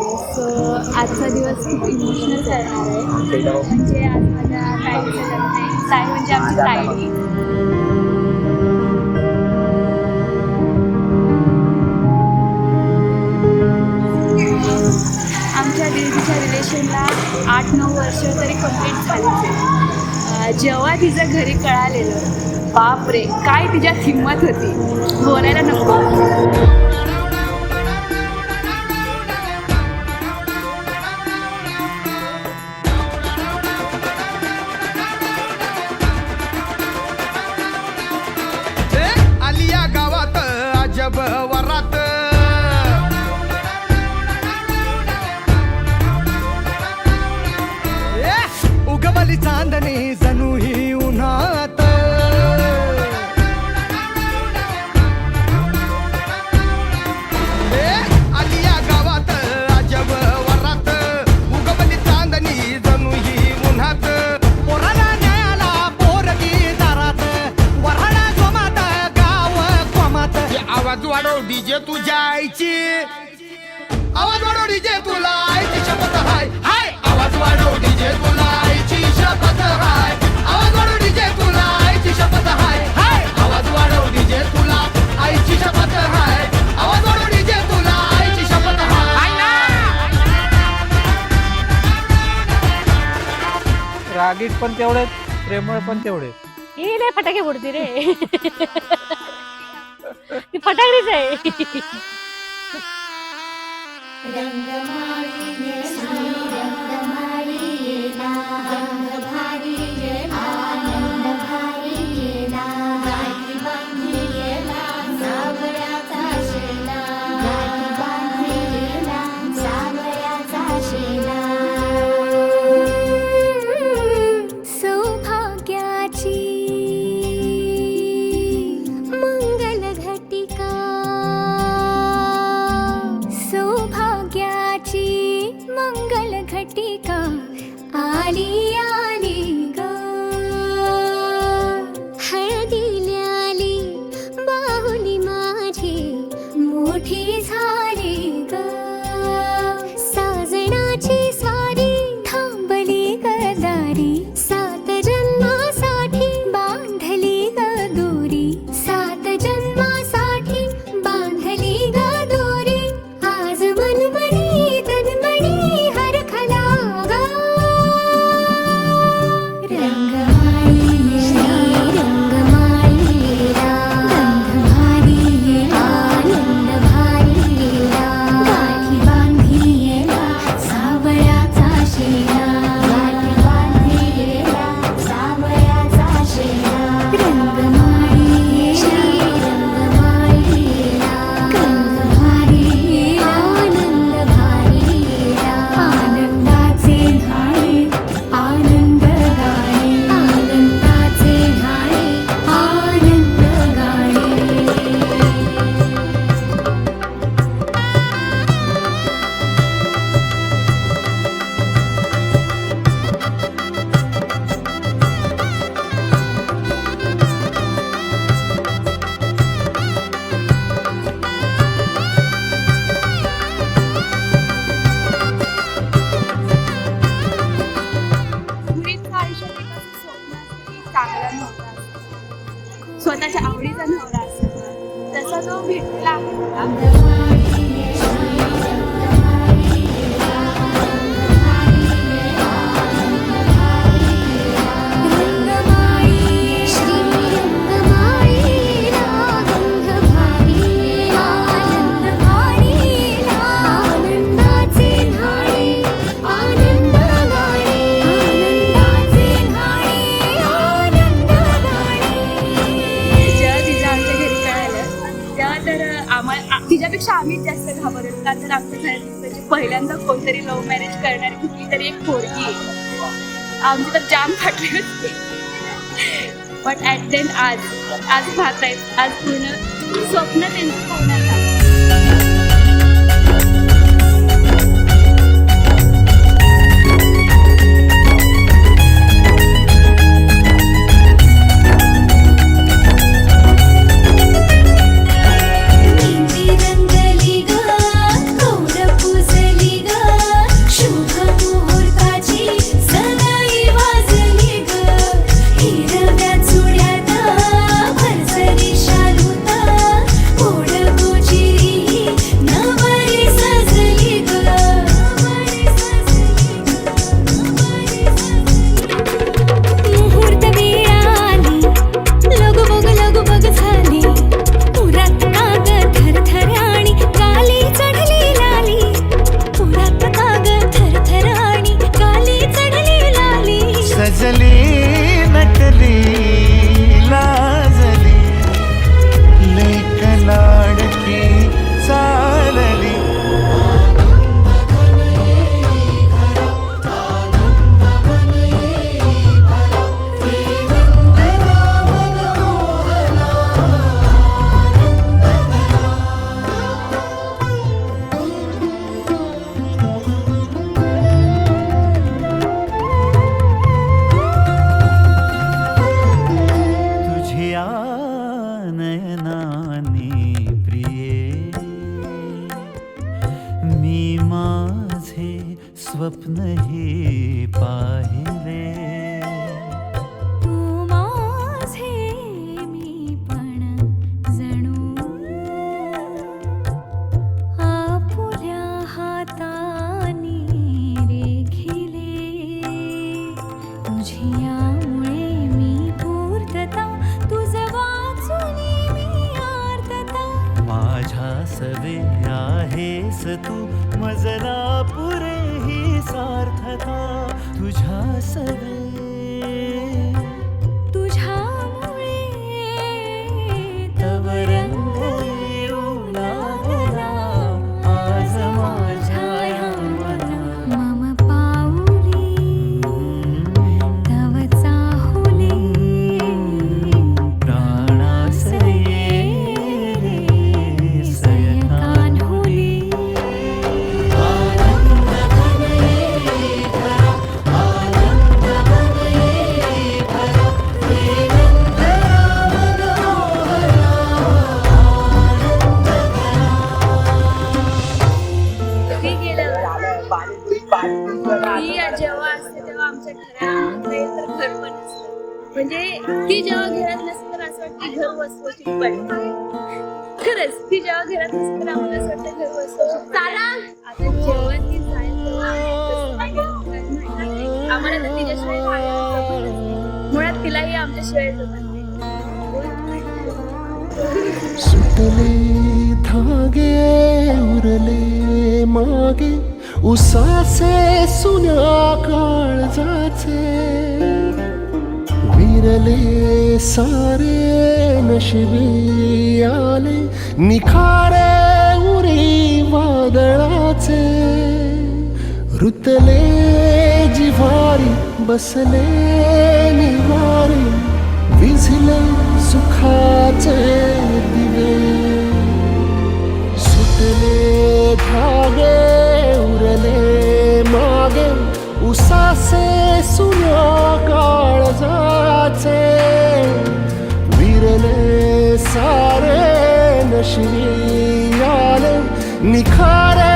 So आजचा दिवस खूप इमोशनल करणार आहे. म्हणजे आज माझ्या ताईचं लग्न आहे. ताई म्हणजे आमची ताईडी. आमच्या दीदीच्या रिलेशनला 8-9 वर्ष तरी कंप्लीट झाली. जेव्हा तिचं घरी कळालेलं, बापरे काय तिच्यात हिंमत होती, बोलायला नको. आलिया गावात अजब वरात उगवली चांदणी जणू ही उन्हात आलिया गावात अजब वरात उगवली चांदणी जणू ही उन्हात पोराला न्यायाला पोरगी दारात वराळा जोमात गाव कोमात आवाज वाढव डीजे तुझ्या आईची आवाज वाढव डीजे तुला आईची शपथ हाय हाय आवाज वाढव डीजे तुला आईची शपथ हाय आवाज वाढव डीजे तुला आईची शपथ हाय हाय आवाज वाढव डीजे तुला आईची शपथ हाय आवाज वाढव डीजे तुला आईची शपथ हाय रागीट पण तेवढेच, प्रेमळ पण तेवढेच. ही लय फटाके फोडते रे. ती फटाकडीच आहे. मंगल घटिका आली आली ग, हळदीला आली बाहुली माझी मोठी झाली ग, साजणाची स्वारी थांबली गदारी, 7 जन्मासाठी बांधली ग दोरी, 7 जन्मासाठी बांधली ग दोरी, आज मनमनी स्वतःच्या आवडीचा नवरा असेल तसा जो भेटला आहे तिच्यापेक्षा आम्हीच जास्त घाबरलो का तर आमच्या घरात पहिल्यांदा कोणतरी लव्ह मॅरेज करणारी कुठली तरी एक पोरगी आहे. आमची तर जाम फाटली होती. बट ॲट देन आज पाहतायत आज पूर्ण स्वप्न त्यांचं होणार आहे. रंगली ग, कौर पुजली ग, माझे स्वप्न हे पाहिले तू माझे मी पण जणू आपुल्या हातानी रेखिले तुझी यामुळे मी पूर्तता तुझ वाचुनी मी आर्तता माझ्या सवे आहेस तू मजला पुरे ही सार्थता तुझ्या सवे तुझ्यामुळे तव रंग येऊ लागला आज माझ्या या मना मम पाऊली तव चाहुले प्राणास ये रे सयकान्हुली आनंद घन ये भरा आनंद घन ये भरा प्रेमंद मनोहरा ती गेल्यावर ती जेव्हा असते तेव्हा आमच्या घरामध्ये तर घर पण असतं. म्हणजे ती जेव्हा घरात नसते तर असं वाटतं की घर वसवशीत पडते. खरंच ती जेव्हा घरात नसते तर आम्हाला असं वाटतं घर वसवशीत पडते. आता जेव्हा ती जाईल तेव्हा आम्ही कसं वाटेल आम्हाला तर तिच्याशिवाय राहायला जमतच नाही. मुळात तिलाही आमच्याशिवाय जमत नाही. सुटले धागे उरले मागे उसासे सुन्या काळजाचे विरले सारे नशिबी आले निखारे उरी वादळाचे रुतले जिव्हारी बसले निवारी विझले सुखाचे दिवे सुटले धागे उरले मागे उसासे सुन्या काळजाचे विरले सारे नशिबी आले निखारे